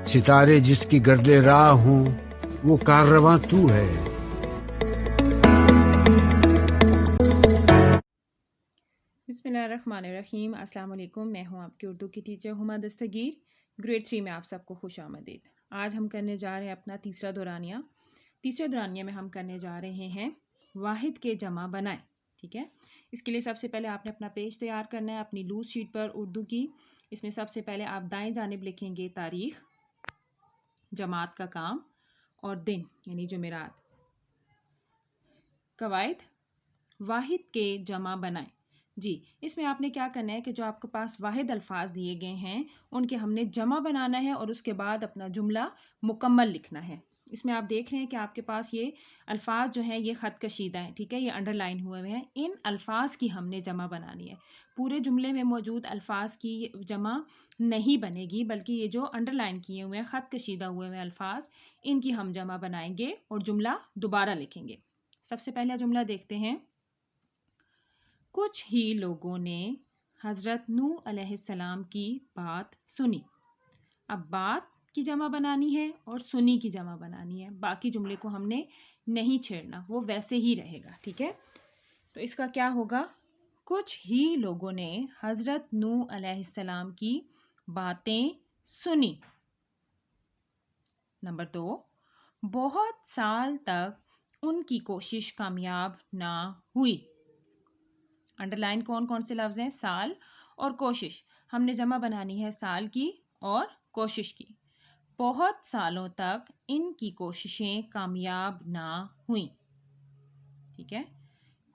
ستارے جس کی گرد راہ ہوں وہ کاررواں تو ہے. بسم اللہ الرحمن الرحیم. السلام علیکم. میں ہوں آپ کی اردو کی ٹیچر ہما دستگیر. گریڈ 3 میں آپ سب کو خوش آمدید. آج ہم کرنے جا رہے ہیں اپنا تیسرا دورانیہ. تیسرے دورانیہ میں ہم کرنے جا رہے ہیں واحد کے جمع بنائیں. ٹھیک ہے. اس کے لیے سب سے پہلے آپ نے اپنا پیج تیار کرنا ہے اپنی لوز شیٹ پر اردو کی. اس میں سب سے پہلے آپ دائیں جانب لکھیں گے تاریخ، جماعت کا کام اور دن یعنی جمعرات. قواعد واحد کے جمع بنائیں. جی اس میں آپ نے کیا کرنا ہے کہ جو آپ کے پاس واحد الفاظ دیے گئے ہیں ان کے ہم نے جمع بنانا ہے اور اس کے بعد اپنا جملہ مکمل لکھنا ہے. اس میں آپ دیکھ رہے ہیں کہ آپ کے پاس یہ الفاظ جو ہیں یہ خط کشیدہ ہیں. ٹھیک ہے، یہ انڈر لائن ہوئے ہیں. ان الفاظ کی ہم نے جمع بنانی ہے. پورے جملے میں موجود الفاظ کی جمع نہیں بنے گی، بلکہ یہ جو انڈر لائن کیے ہوئے ہیں خط کشیدہ ہوئے ہیں الفاظ، ان کی ہم جمع بنائیں گے اور جملہ دوبارہ لکھیں گے. سب سے پہلا جملہ دیکھتے ہیں. کچھ ہی لوگوں نے حضرت نوح علیہ السلام کی بات سنی. اب بات کی جمع بنانی ہے اور سنی کی جمع بنانی ہے. باقی جملے کو ہم نے نہیں چھیڑنا، وہ ویسے ہی رہے گا. ٹھیک ہے، تو اس کا کیا ہوگا؟ کچھ ہی لوگوں نے حضرت نوح علیہ السلام کی باتیں سنی. نمبر 2، بہت سال تک ان کی کوشش کامیاب نہ ہوئی. انڈر لائن کون کون سے لفظ ہیں؟ سال اور کوشش. ہم نے جمع بنانی ہے سال کی اور کوشش کی. بہت سالوں تک ان کی کوششیں کامیاب نہ ہوئیں. ٹھیک ہے.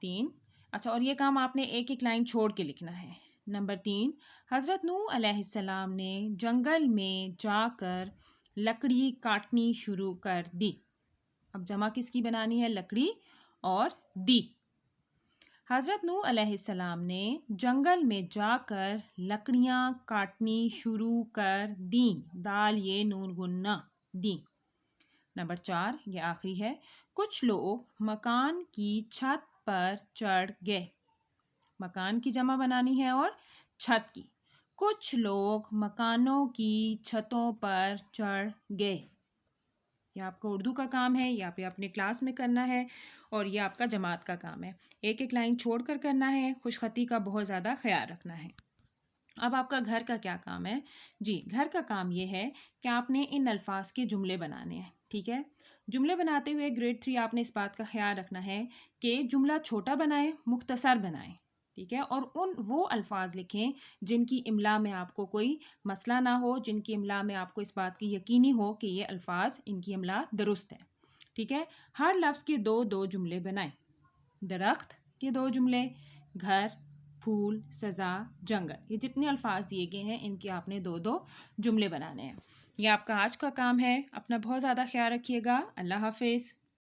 3، اچھا اور یہ کام آپ نے ایک ایک لائن چھوڑ کے لکھنا ہے. نمبر 3، حضرت نوح علیہ السلام نے جنگل میں جا کر لکڑی کاٹنی شروع کر دی. اب جمع کس کی بنانی ہے؟ لکڑی اور دی. حضرت نوح علیہ السلام نے جنگل میں جا کر لکڑیاں کاٹنی شروع کر دیں. دال یہ نون گنہ دیں. نمبر 4، یہ آخری ہے. کچھ لوگ مکان کی چھت پر چڑھ گئے. مکان کی جمع بنانی ہے اور چھت کی. کچھ لوگ مکانوں کی چھتوں پر چڑھ گئے. یہ آپ کو اردو کا کام ہے، یہ آپ اپنے کلاس میں کرنا ہے اور یہ آپ کا جماعت کا کام ہے. ایک ایک لائن چھوڑ کر کرنا ہے. خوش خطی کا بہت زیادہ خیال رکھنا ہے. اب آپ کا گھر کا کیا کام ہے؟ جی گھر کا کام یہ ہے کہ آپ نے ان الفاظ کے جملے بنانے ہیں. ٹھیک ہے. جملے بناتے ہوئے گریڈ 3 آپ نے اس بات کا خیال رکھنا ہے کہ جملہ چھوٹا بنائیں، مختصر بنائیں. ٹھیک ہے. اور وہ الفاظ لکھیں جن کی املا میں آپ کو کوئی مسئلہ نہ ہو، جن کی املا میں آپ کو اس بات کی یقینی ہو کہ یہ الفاظ ان کی املا درست ہے. ٹھیک ہے. ہر لفظ کے 2 جملے بنائیں. درخت کے 2 جملے، گھر، پھول، سزا، جنگل، یہ جتنے الفاظ دیے گئے ہیں ان کے آپ نے 2 جملے بنانے ہیں. یہ آپ کا آج کا کام ہے. اپنا بہت زیادہ خیال رکھیے گا. اللہ حافظ.